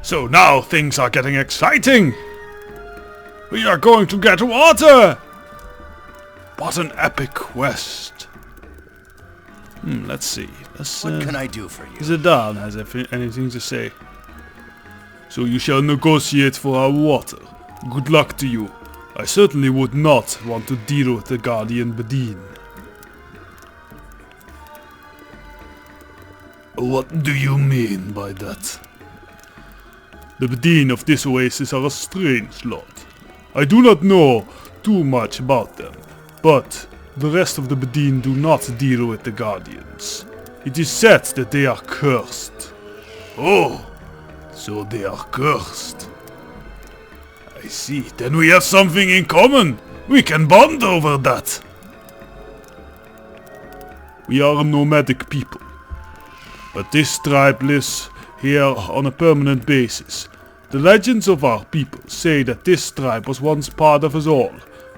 So now things are getting exciting! We are going to get water! What an epic quest! Let's see. What can I do for you? Zidane has anything to say. So you shall negotiate for our water. Good luck to you. I certainly would not want to deal with the Guardian Bedine. What do you mean by that? The Bedine of this oasis are a strange lot. I do not know too much about them, but the rest of the Bedine do not deal with the Guardians. It is said that they are cursed. Oh, so they are cursed. I see, then we have something in common. We can bond over that. We are a nomadic people, but this tribe lives here on a permanent basis. The legends of our people say that this tribe was once part of us all,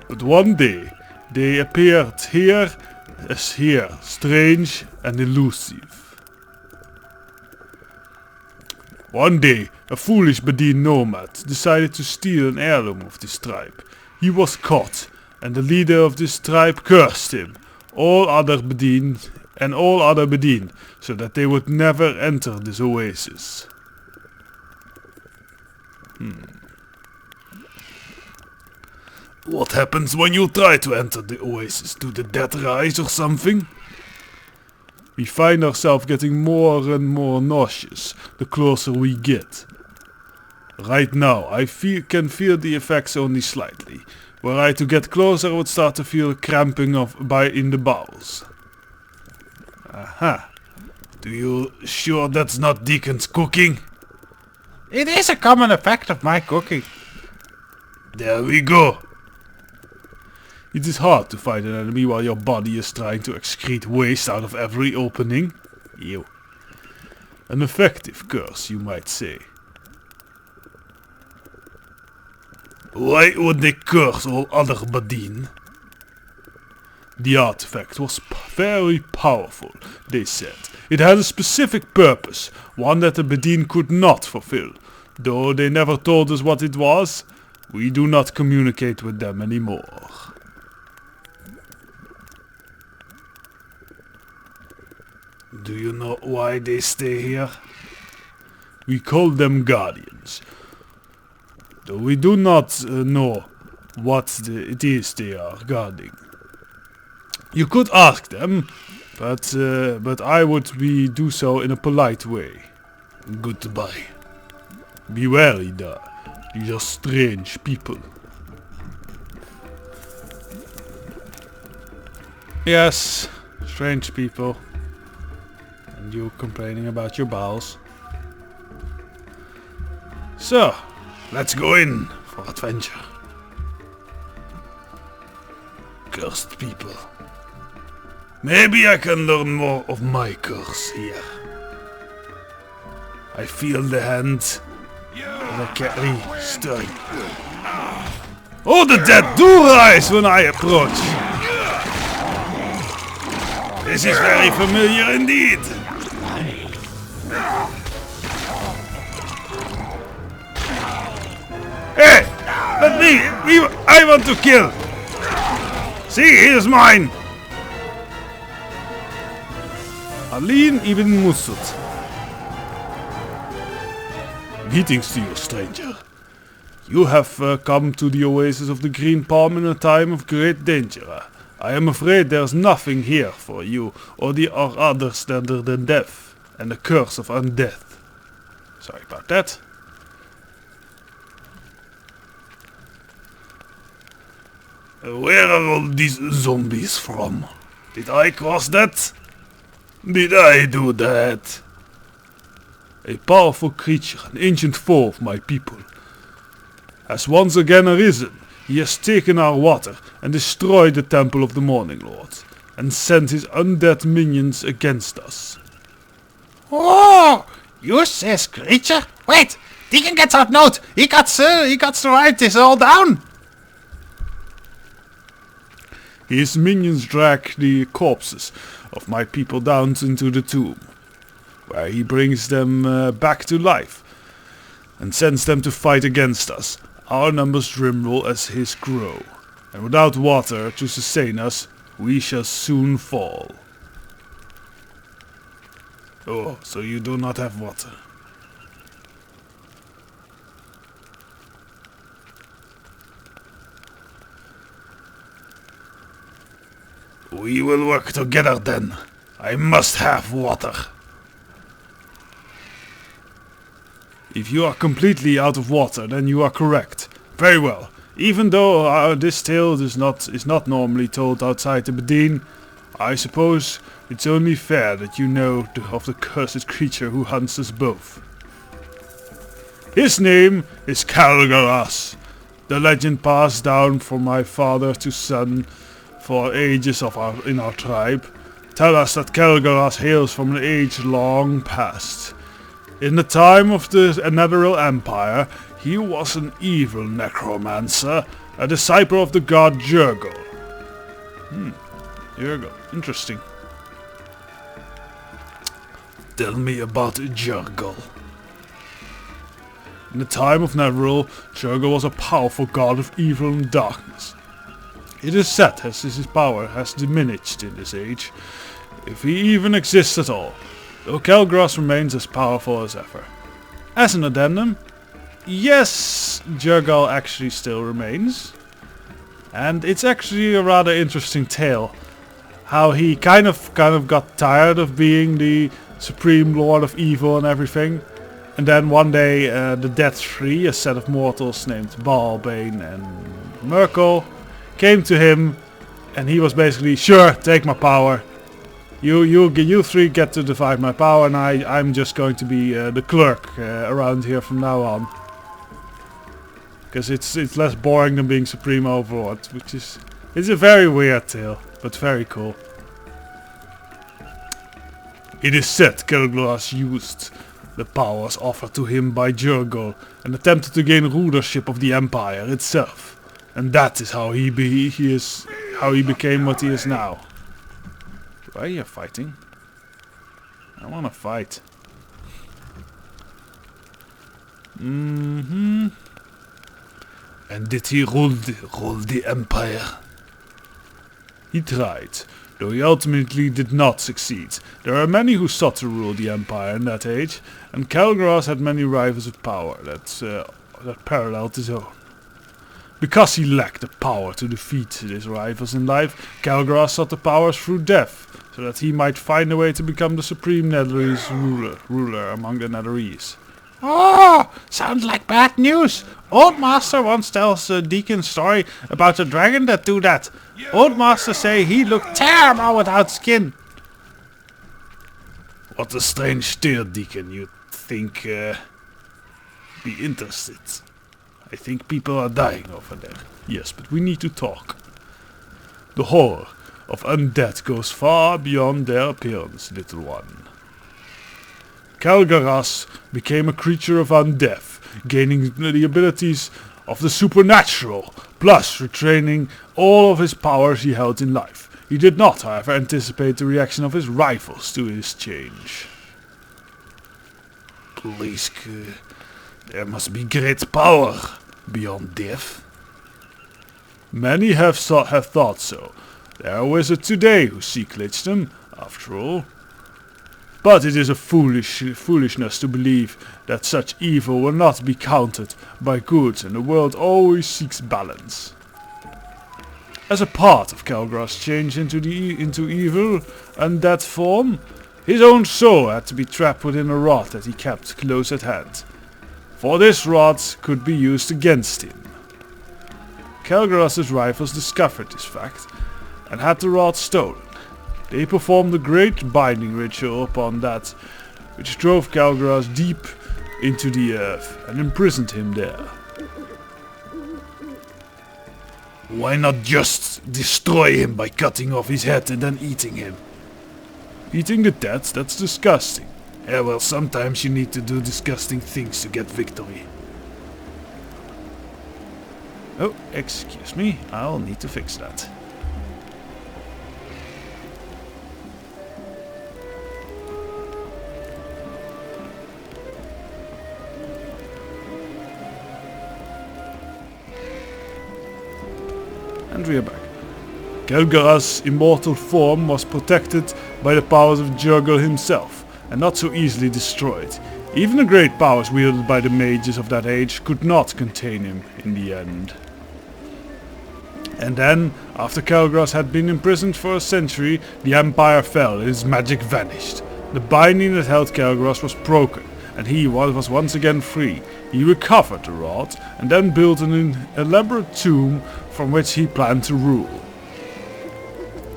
but one day they appeared here, strange and elusive. One day, a foolish Bedine nomad decided to steal an heirloom of this tribe. He was caught, and the leader of this tribe cursed him, all other Bedine, so that they would never enter this oasis. What happens when you try to enter the oasis? Do the dead rise or something? We find ourselves getting more and more nauseous the closer we get. Right now, I can feel the effects only slightly. Were I to get closer, I would start to feel a cramping in the bowels. Aha. Do you sure that's not Deacon's cooking? It is a common effect of my cooking. There we go. It is hard to fight an enemy while your body is trying to excrete waste out of every opening. Ew. An effective curse, you might say. Why would they curse all other Bedine? The artifact was very powerful, they said. It had a specific purpose, one that the Bedine could not fulfill. Though they never told us what it was, we do not communicate with them anymore. Do you know why they stay here? We call them Guardians. Though we do not know what it is they are guarding. You could ask them, but I would do so in a polite way. Goodbye. Be wary, these are strange people. Yes, strange people. And you complaining about your bowels. So, let's go in for adventure. Cursed people. Maybe I can learn more of my curse here. I feel the hand that I carry stirring. Oh, the dead do rise when I approach. This is very familiar indeed. Hey, let me, I want to kill. See, here's mine. Aline ibn Musud. Greetings to you, stranger. You have come to the oasis of the Green Palm in a time of great danger. I am afraid there's nothing here for you or others than death and the curse of undeath. Sorry about that. Where are all these zombies from? Did I cause that? Did I do that? A powerful creature, an ancient foe of my people, has once again arisen. He has taken our water and destroyed the temple of the Morning Lord, and sent his undead minions against us. Oh, you says creature? Wait, Deacon gets out note. He got to write this all down. His minions drag the corpses of my people down into the tomb, where he brings them back to life. and sends them to fight against us. Our numbers dwindle as his grow, and without water to sustain us, we shall soon fall. Oh, so you do not have water. We will work together then. I must have water. If you are completely out of water, then you are correct. Very well. Even though this tale is not normally told outside the Bedine, I suppose it's only fair that you know of the cursed creature who hunts us both. His name is Calgaras. The legend passed down from my father to son for ages in our tribe tell us that Calgaras hails from an age long past. In the time of the Netheril Empire, he was an evil necromancer, a disciple of the god Jurgle. Jurgle, interesting. Tell me about Jurgle. In the time of Neverwinter, Jurgle was a powerful god of evil and darkness. It is said that his power has diminished in this age, if he even exists at all, though Calgras remains as powerful as ever. As an addendum, yes, Jurgle actually still remains, and it's actually a rather interesting tale. How he kind of got tired of being the supreme lord of evil and everything. And then one day the Death Three, a set of mortals named Baal, Bane and Merkel, came to him, and he was basically, sure, take my power. You three get to divide my power, and I'm just going to be the clerk around here from now on. Because it's less boring than being supreme overlord, which is it's a very weird tale, but very cool. It is said Calgras used the powers offered to him by Jurgle and attempted to gain rulership of the empire itself, and that is how he became what he is now. Why are you fighting? I wanna fight. And did he rule the empire? He tried, though he ultimately did not succeed. There are many who sought to rule the empire in that age, and Calgras had many rivals of power that paralleled his own. Because he lacked the power to defeat his rivals in life, Calgras sought the powers through death, so that he might find a way to become the supreme Netherese ruler among the Netherese. Oh, sounds like bad news. Old Master once tells Deacon's story about a dragon that do that. Old Master say he looked terrible without skin. What a strange tale, Deacon. You'd think be interested. I think people are dying over there. Yes, but we need to talk. The horror of undead goes far beyond their appearance, little one. Calgaras became a creature of undeath, gaining the abilities of the supernatural, plus retraining all of his powers he held in life. He did not, however, anticipate the reaction of his rivals to his change. Please, there must be great power beyond death. Many have thought so. There are wizards today who seek lichdom, after all. But it is a foolishness to believe that such evil will not be countered by good, and the world always seeks balance. As a part of Calgras' change into evil and that form, his own soul had to be trapped within a rod that he kept close at hand. For this rod could be used against him. Calgras' rivals discovered this fact and had the rod stolen. They performed a great binding ritual upon that, which drove Calgras deep into the earth and imprisoned him there. Why not just destroy him by cutting off his head and then eating him? Eating the dead? That's disgusting. Yeah, well, sometimes you need to do disgusting things to get victory. Oh, excuse me, I'll need to fix that. And we are back. Kel'Garaz's immortal form was protected by the powers of Jurgil himself, and not so easily destroyed. Even the great powers wielded by the mages of that age could not contain him in the end. And then, after Kel'Garaz had been imprisoned for a century, the Empire fell and his magic vanished. The binding that held Kel'Garaz was broken, and he was once again free. He recovered the rod, and then built an elaborate tomb from which he planned to rule.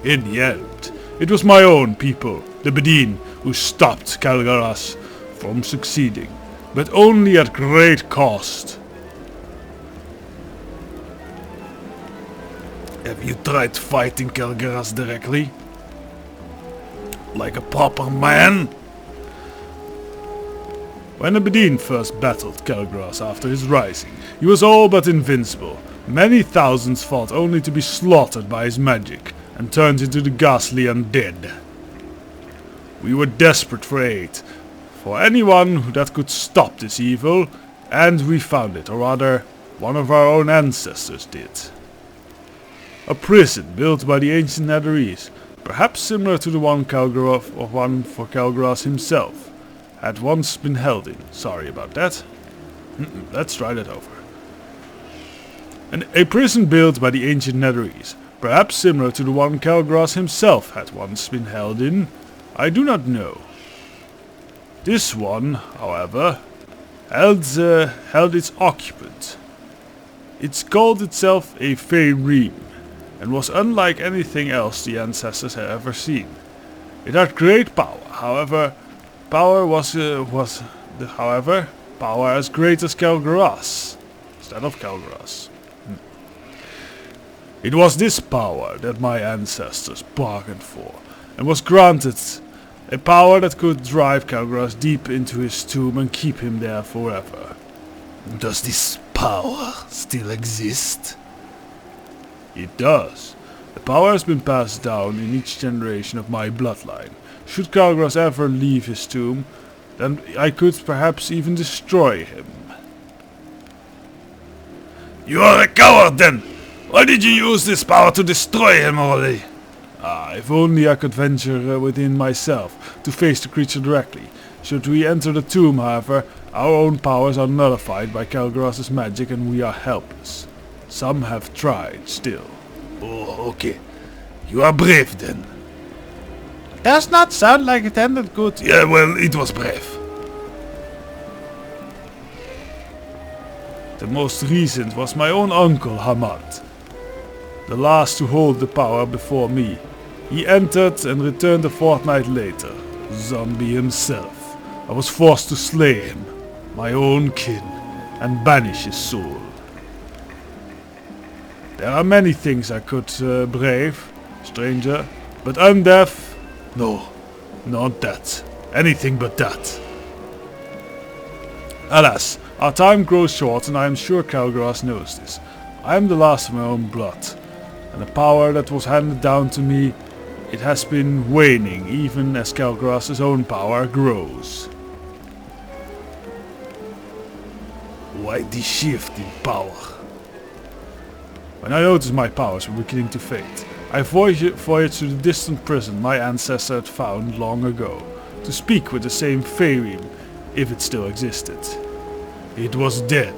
In the end, it was my own people, the Bedine, who stopped Kel'Garaz from succeeding, but only at great cost. Have you tried fighting Kel'Garaz directly? Like a proper man? When the Bedine first battled Kel'Garaz after his rising, he was all but invincible. Many thousands fought only to be slaughtered by his magic, and turned into the ghastly undead. We were desperate for aid, for anyone that could stop this evil, and we found it, or rather, one of our own ancestors did. A prison built by the ancient Netherese, perhaps similar to the one for Kel'Garaz himself, had once been held in. Sorry about that. Let's try that over. A prison built by the ancient Netherese, perhaps similar to the one Kel'Garaz himself had once been held in. I do not know. This one, however, held its occupant. It called itself a Feyreem, and was unlike anything else the ancestors had ever seen. It had great power, however, power as great as Kel'Garaz, instead of Kel'Garaz. It was this power that my ancestors bargained for, and was granted a power that could drive Kel'Garaz deep into his tomb and keep him there forever. Does this power still exist? It does. The power has been passed down in each generation of my bloodline. Should Kel'Garaz ever leave his tomb, then I could perhaps even destroy him. You are a coward then! Why did you use this power to destroy him already? If only I could venture within myself to face the creature directly. Should we enter the tomb, however, our own powers are nullified by Kel'Garaz's magic and we are helpless. Some have tried still. Oh, okay. You are brave then. Does not sound like it ended good. Yeah, well, it was brave. The most recent was my own uncle Hamad, the last to hold the power before me. He entered and returned a fortnight later, zombie himself. I was forced to slay him, my own kin, and banish his soul. There are many things I could brave, stranger, but undeath? No, not that. Anything but that. Alas, our time grows short and I am sure Kel'Garaz knows this. I am the last of my own blood, and the power that was handed down to me, it has been waning even as Kel'Garaz's own power grows. Why this shift in power? When I noticed my powers were beginning to fade, I voyaged to the distant prison my ancestor had found long ago, to speak with the same Feyreem, if it still existed. It was dead.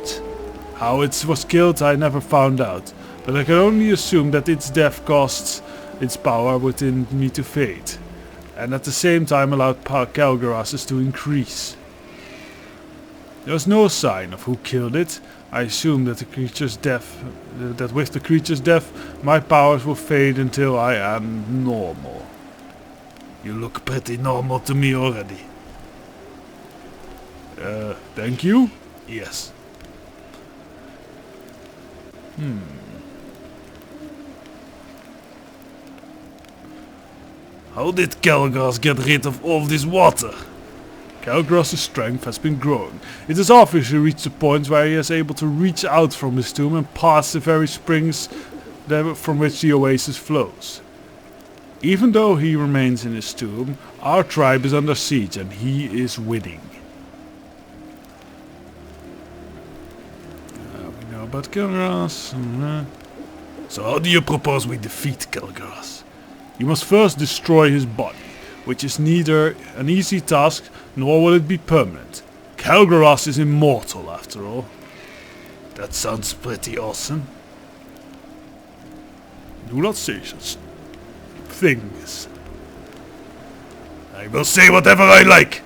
How it was killed I never found out, but I can only assume that its death caused its power within me to fade, and at the same time allowed Kel'Garaz's to increase. There was no sign of who killed it. I assumed that with the creature's death, my powers will fade until I am normal. You look pretty normal to me already. Thank you? Yes. How did Kel'Garaz get rid of all this water? Kel'Garaz's strength has been growing. It has obviously reached a point where he is able to reach out from his tomb and pass the very springs from which the oasis flows. Even though he remains in his tomb, our tribe is under siege and he is winning. We know about Kel'Garaz. So how do you propose we defeat Kelgaras? You must first destroy his body, which is neither an easy task nor will it be permanent. Kelgaras is immortal after all. That sounds pretty awesome. Do not say such things. I will say whatever I like.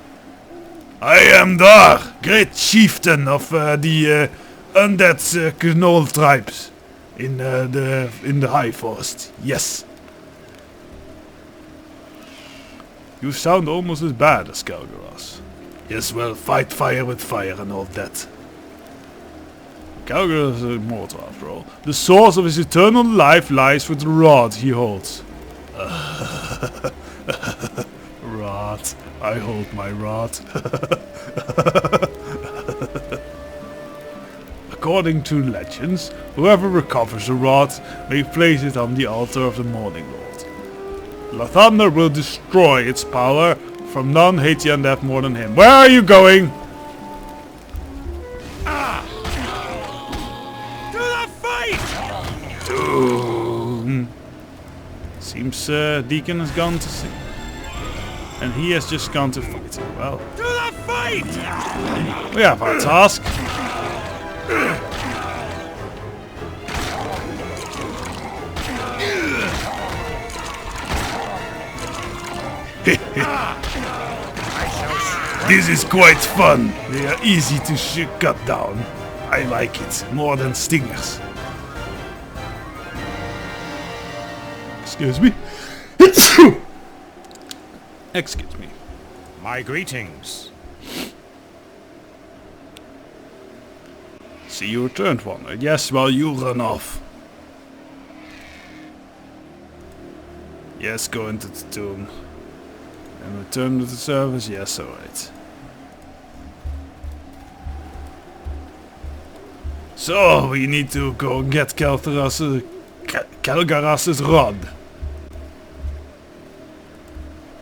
I am Dar, great chieftain of the undead Gnoll tribes in the high forest. Yes. You sound almost as bad as Kelgaras. Yes, well, fight fire with fire and all that. Kelgaras is immortal after all. The source of his eternal life lies with the rod he holds. Rod. I hold my rod. According to legends, whoever recovers the rod may place it on the altar of the Morning Lord. Lathander will destroy its power. From none hate the undead more than him. Where are you going? To the fight! Seems Deacon has gone to see. And he has just gone to fight. Well, To the fight! we have our task. This is quite fun. They are easy to cut down. I like it more than stingers. Excuse me. Excuse me. My greetings. See you returned, Wanderer. Yes, well, you run off. Yes, go into the tomb. And return to the service? Yes, alright. So, we need to go and get Kelgaras's rod.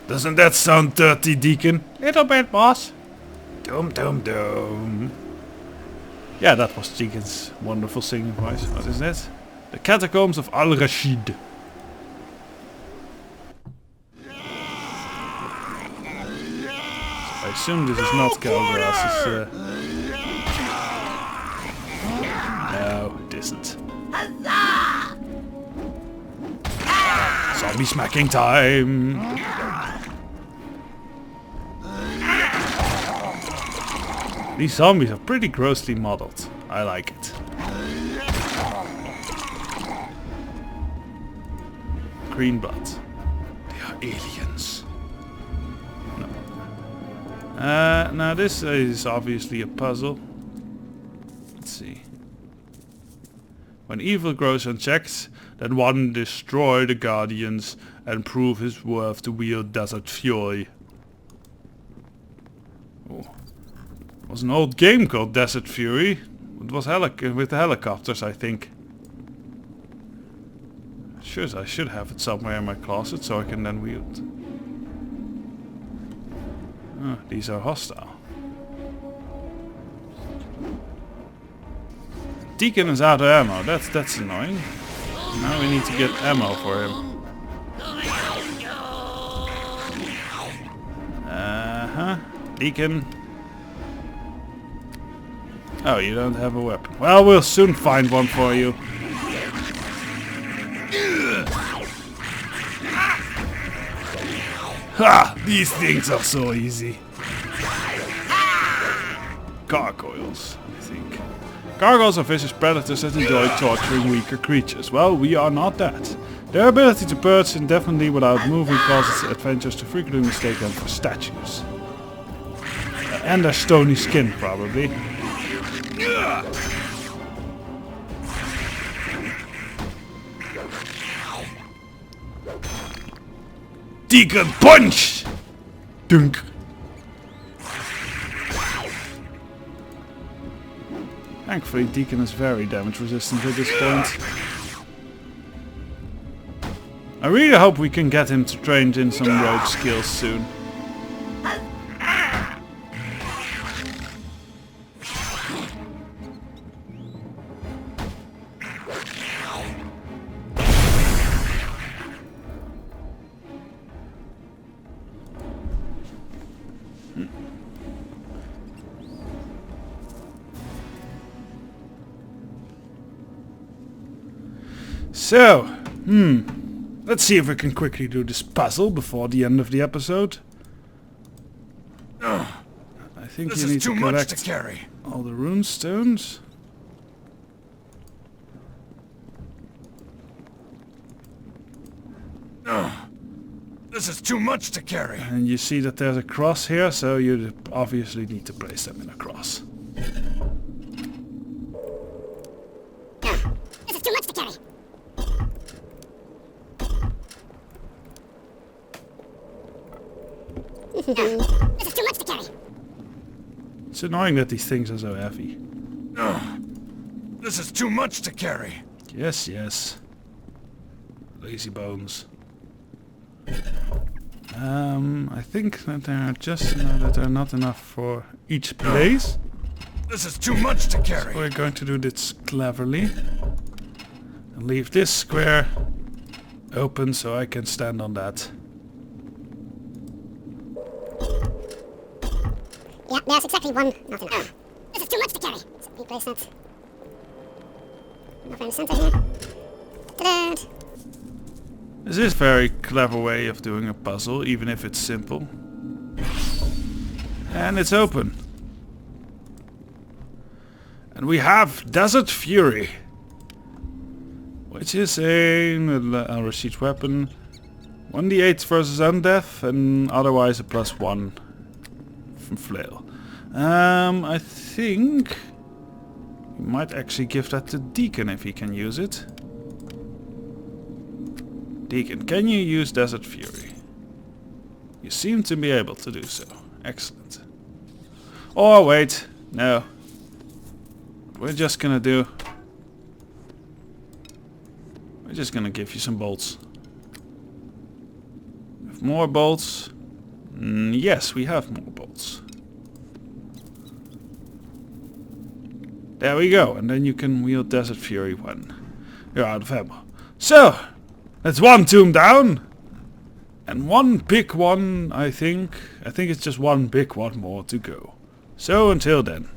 Doesn't that sound dirty, Deacon? Little bit, boss. Dum dum dum. Yeah, that was Deacon's wonderful singing voice. What is that? The Catacombs of Al-Rashid. I assume this is not Kelgaras's. No, it isn't. Zombie smacking time! These zombies are pretty grossly modeled. I like it. Green blood. They are aliens. Now this is obviously a puzzle. Let's see. When evil grows unchecked, then one destroy the Guardians and prove his worth to wield Desert Fury. Oh. It was an old game called Desert Fury. It was with the helicopters, I think. Sure, I should have it somewhere in my closet so I can then wield. Oh, these are hostile. Deacon is out of ammo. That's annoying. Now we need to get ammo for him. Deacon. Oh, you don't have a weapon. Well, we'll soon find one for you. Ha! These things are so easy. Gargoyles, I think. Gargoyles are vicious predators that enjoy torturing weaker creatures. Well, we are not that. Their ability to perch indefinitely without moving causes adventurers to frequently mistake them for statues. And their stony skin, probably. Deacon punch! Dunk. Thankfully, Deacon is very damage resistant at this point. I really hope we can get him to train in some rogue skills soon. So, let's see if we can quickly do this puzzle before the end of the episode. I think This you is need too to much collect to carry. all the rune stones. This is too much to carry. And you see that there's a cross here, so you obviously need to place them in a cross. This is too much to carry. This is too much to carry. It's annoying that these things are so heavy. This is too much to carry. Yes, yes. Lazy bones. I think that there are just that there are not enough for each place. This is too much to carry. We're going to do this cleverly. And leave this square open so I can stand on that. Yeah, there's exactly one. Not enough. This is too much to carry. So replace that. Over in the center here. Ta-da! This is a very clever way of doing a puzzle, even if it's simple. And it's open. And we have Desert Fury, which is a received weapon. 1d8 versus undeath, and otherwise a +1 from flail. I think we might actually give that to Deacon if he can use it. Deacon, can you use Desert Fury? You seem to be able to do so. Excellent. Oh wait, no. We're just gonna give you some bolts. Have more bolts? Yes, we have more bolts. There we go, and then you can wield Desert Fury when you're out of ammo. So, that's one tomb down. And one big one, I think. I think it's just one big one more to go. So until then.